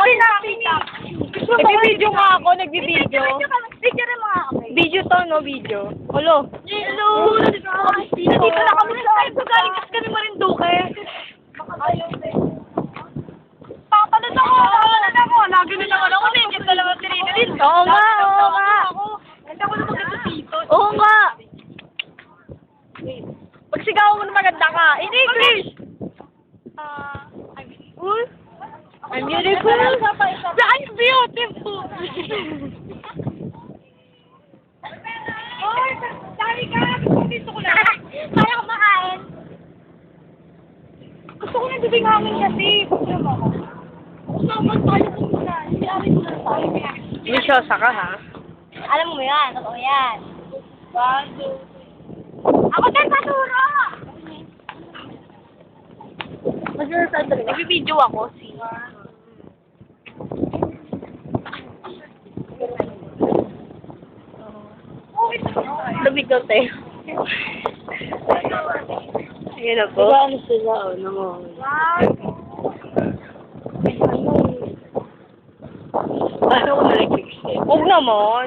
Sorry na, Pini. Nagbibideo nga ako, nagbibideo. Video rin mga kami. Video to, no? Video. Hello. Hello! Nandito na kami sa live. Galing kasi kami Marinduque. Papalad ako! Papalad ako! Lagi na naman ako. Nandiyan na naman si Rinalyn. Oo nga, oo nga. Hindi ako na maganda dito. Oo nga. Pagsigaw mo na maganda ka. In English! I'm beautiful. I'm beautiful! Oy, dami ka! Gusto ko lang. Kaya kumakain. Gusto ko lang dibing hangin kasi. Gusto mo ako. Gusto mo tayo muna. Hindi amin muna tayo. Misyosa ka, ha? Alam mo yan. Totoo yan. Bago. Ako din paturo! Nagbibideo ako, Lumig daw tayo. Ayan ako. Diba ano sila, naman. Ano ko na-exit? Huwag naman.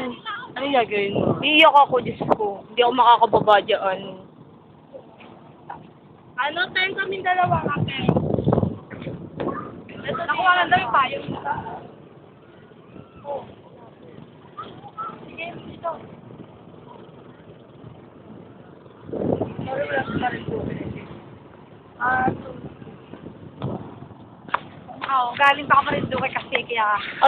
Ano yung gagawin mo? Iiyak ako, Diyos ko. Hindi ako makakababa dyan. Ano, tayo kaming dalawa kami. Nakuha lang daw yung payong nila. Oh. Sige, dito. Sorry, wala sa Marinduque. Galing pa ako Marinduque kasi kaya